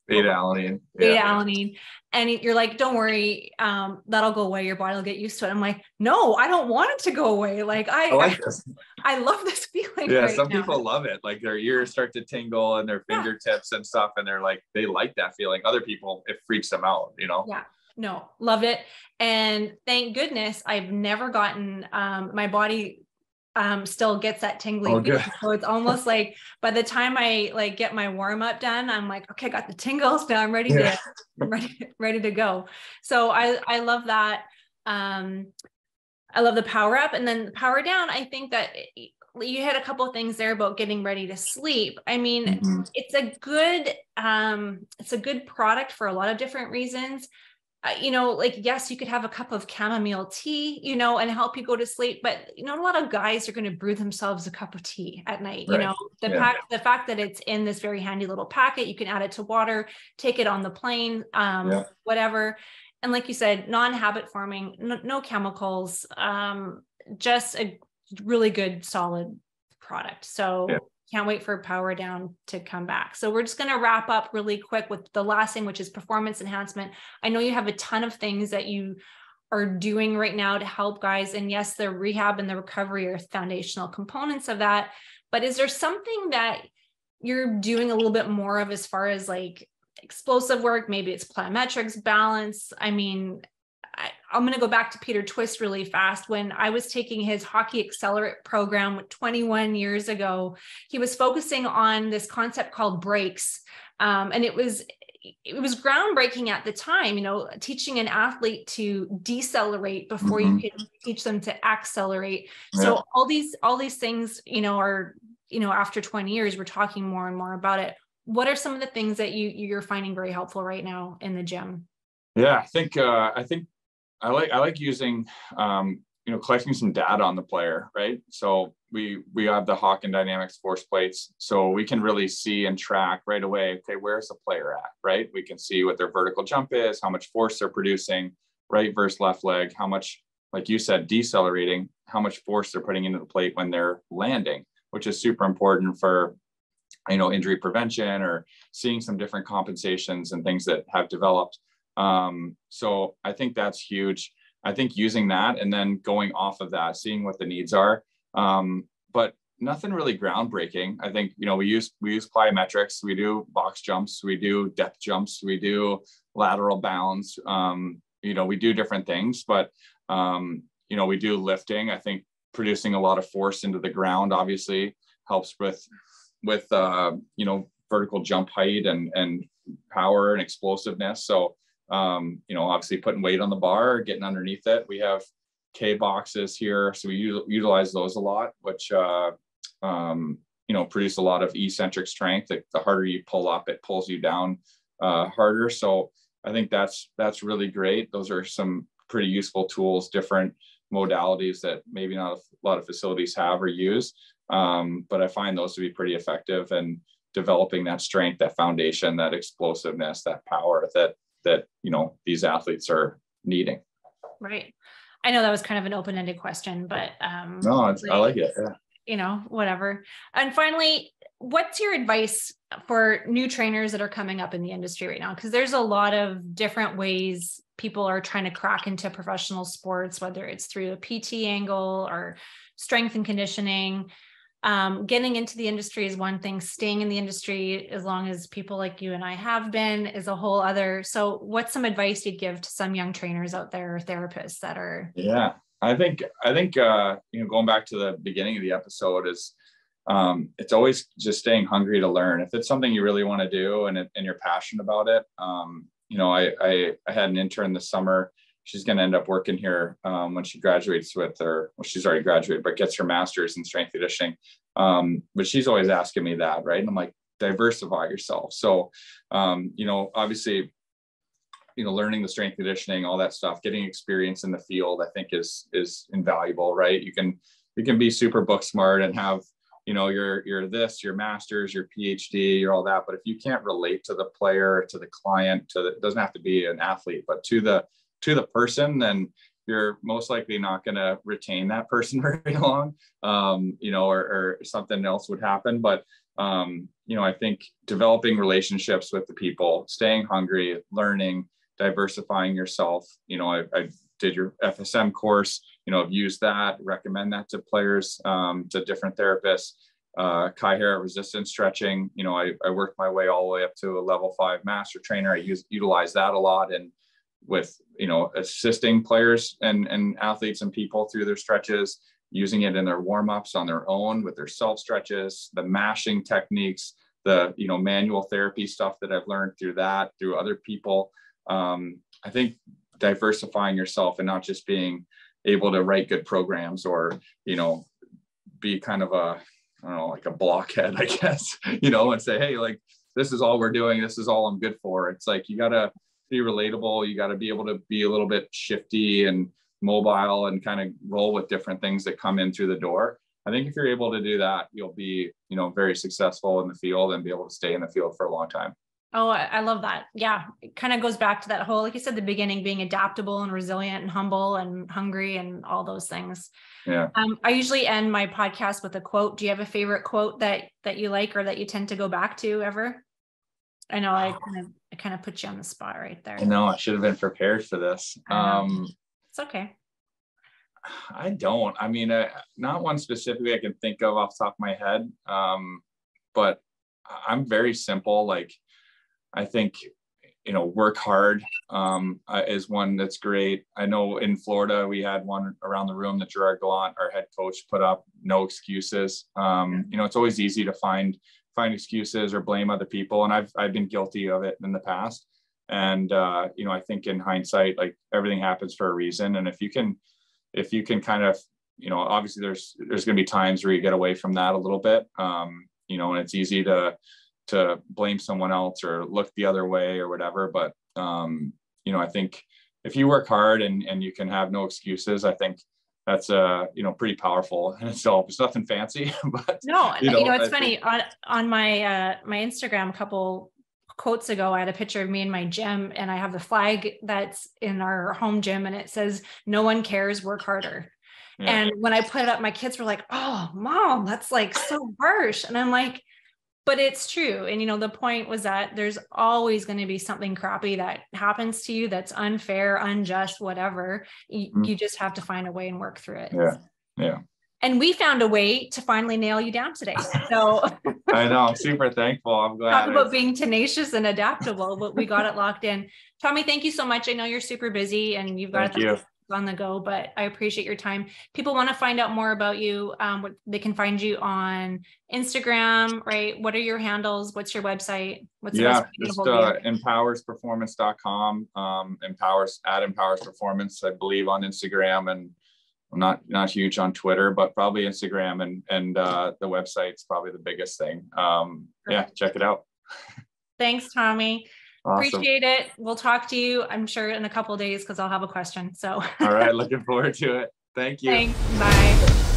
[SPEAKER 2] beta-alanine.
[SPEAKER 1] Beta-alanine. And you're like, don't worry, that'll go away. Your body will get used to it. I'm like, no, I don't want it to go away. Like, I like this. I love this feeling.
[SPEAKER 2] Yeah, right, some people love it. Like their ears start to tingle and their fingertips and stuff. And they're like, they like that feeling. Other people, it freaks them out, you know?
[SPEAKER 1] Yeah. No, love it. And thank goodness I've never gotten, my body still gets that tingly feeling. So it's almost like by the time I like get my warm up done, I'm like, okay, I got the tingles now. I'm ready to ready to go. So I love that. I love the Power Up, and then the Power Down. I think that you had a couple of things there about getting ready to sleep. I mean, it's a good product for a lot of different reasons. You know, like, yes, you could have a cup of chamomile tea, you know, and help you go to sleep. But, you know, a lot of guys are going to brew themselves a cup of tea at night. Right. You know, the fact that it's in this very handy little packet, you can add it to water, take it on the plane, whatever. And like you said, non-habit forming, no chemicals, just a really good, solid product. So can't wait for Power Down to come back. So we're just going to wrap up really quick with the last thing, which is performance enhancement. I know you have a ton of things that you are doing right now to help guys. And yes, the rehab and the recovery are foundational components of that. But is there something that you're doing a little bit more of as far as like explosive work? Maybe it's plyometrics, balance. I mean, I'm going to go back to Peter Twist really fast. When I was taking his Hockey Accelerate program 21 years ago, he was focusing on this concept called breaks. And it was groundbreaking at the time, you know, teaching an athlete to decelerate before you can teach them to accelerate. So all these things, you know, are, you know, after 20 years, we're talking more and more about it. What are some of the things that you're finding very helpful right now in the gym?
[SPEAKER 2] Yeah, I think I like using, you know, collecting some data on the player, right? So we have the Hawk and Dynamics force plates, so we can really see and track right away, okay, where's the player at, right? We can see what their vertical jump is, how much force they're producing, right versus left leg, how much, like you said, decelerating, how much force they're putting into the plate when they're landing, which is super important for, you know, injury prevention or seeing some different compensations and things that have developed. So I think that's huge. I think using that and then going off of that, seeing what the needs are, but nothing really groundbreaking. I think, you know, we use plyometrics, we do box jumps, we do depth jumps, we do lateral bounds, you know, we do different things, but, you know, we do lifting. I think producing a lot of force into the ground obviously helps with, you know, vertical jump height and power and explosiveness. So, you know, obviously putting weight on the bar, getting underneath it. We have K boxes here, so we utilize those a lot, which, you know, produce a lot of eccentric strength. The harder you pull up, it pulls you down harder. So I think that's really great. Those are some pretty useful tools, different modalities that maybe not a lot of facilities have or use. But I find those to be pretty effective in developing that strength, that foundation, that explosiveness, that power that, you know, these athletes are needing.
[SPEAKER 1] Right. I know that was kind of an open-ended question, but
[SPEAKER 2] no, I like it. Yeah.
[SPEAKER 1] whatever. And finally, what's your advice for new trainers that are coming up in the industry right now? Because there's a lot of different ways people are trying to crack into professional sports, whether it's through a PT angle or strength and conditioning. Getting into the industry is one thing. Staying in the industry, as long as people like you and I have been, is a whole other. So what's some advice you'd give to some young trainers out there, or therapists that are?
[SPEAKER 2] Yeah, I think, going back to the beginning of the episode is, it's always just staying hungry to learn. If it's something you really want to do and you're passionate about it, I had an intern this summer. She's going to end up working here when she graduates she's already graduated, but gets her master's in strength conditioning. But she's always asking me that, right? And I'm like, diversify yourself. So, obviously, learning the strength conditioning, all that stuff, getting experience in the field, I think is invaluable, right? You can be super book smart and have, your master's, your PhD, your all that. But if you can't relate to the player, to the client, it doesn't have to be an athlete, but to the person, then you're most likely not going to retain that person very long, or something else would happen. But, I think developing relationships with the people, staying hungry, learning, diversifying yourself. I did your FSM course, I've used that, recommend that to players, to different therapists. Kai-Hair resistance stretching, I worked my way all the way up to a level 5 master trainer. I utilize that a lot, and with assisting players and athletes and people through their stretches, using it in their warm-ups on their own with their self stretches, the mashing techniques, the manual therapy stuff that I've learned through other people. I think diversifying yourself and not just being able to write good programs or be kind of like a blockhead, I guess, and say, hey, like, this is all we're doing, this is all I'm good for. It's like, you gotta be relatable. You got to be able to be a little bit shifty and mobile and kind of roll with different things that come in through the door. I think if you're able to do that, you'll be, very successful in the field and be able to stay in the field for a long time.
[SPEAKER 1] Oh, I love that. Yeah. It kind of goes back to that whole, like you said, the beginning, being adaptable and resilient and humble and hungry and all those things.
[SPEAKER 2] Yeah.
[SPEAKER 1] I usually end my podcast with a quote. Do you have a favorite quote that you like, or that you tend to go back to ever? I know I kind of put you on the spot right there.
[SPEAKER 2] I know I should have been prepared for this.
[SPEAKER 1] It's okay.
[SPEAKER 2] I don't. I mean, not one specifically I can think of off the top of my head. But I'm very simple. Like, I think, work hard is one that's great. I know in Florida, we had one around the room that Gerard Gallant, our head coach, put up: no excuses. It's always easy to find excuses or blame other people. And I've been guilty of it in the past. And, I think in hindsight, like, everything happens for a reason. And if you can kind of, obviously there's going to be times where you get away from that a little bit, and it's easy to blame someone else or look the other way or whatever. But, I think if you work hard and you can have no excuses, I think that's pretty powerful in itself. It's nothing fancy, but
[SPEAKER 1] no, it's funny on my my Instagram, a couple quotes ago, I had a picture of me in my gym, and I have the flag that's in our home gym, and it says, "No one cares, work harder." Yeah. And when I put it up, my kids were like, "Oh, Mom, that's like so harsh." And I'm like, but it's true. And, the point was that there's always going to be something crappy that happens to you that's unfair, unjust, whatever. You just have to find a way and work through it.
[SPEAKER 2] Yeah. Yeah.
[SPEAKER 1] And we found a way to finally nail you down today. So
[SPEAKER 2] I know, I'm super thankful. I'm glad.
[SPEAKER 1] Talk about being tenacious and adaptable, but we got it locked in. Tommy, thank you so much. I know you're super busy and you've got on the go, but I appreciate your time. People want to find out more about you. They can find you on Instagram, right? What are your handles? What's your website? What's the best way to
[SPEAKER 2] just
[SPEAKER 1] hold you?
[SPEAKER 2] empowersperformance.com, empowersperformance, I believe, on Instagram, and I'm not huge on Twitter, but probably Instagram and the website's probably the biggest thing. Yeah, check it out.
[SPEAKER 1] Thanks, Tommy.
[SPEAKER 2] Awesome.
[SPEAKER 1] Appreciate it. We'll talk to you, I'm sure, in a couple of days, because I'll have a question. So
[SPEAKER 2] all right, looking forward to it. Thank you.
[SPEAKER 1] Thanks. Bye.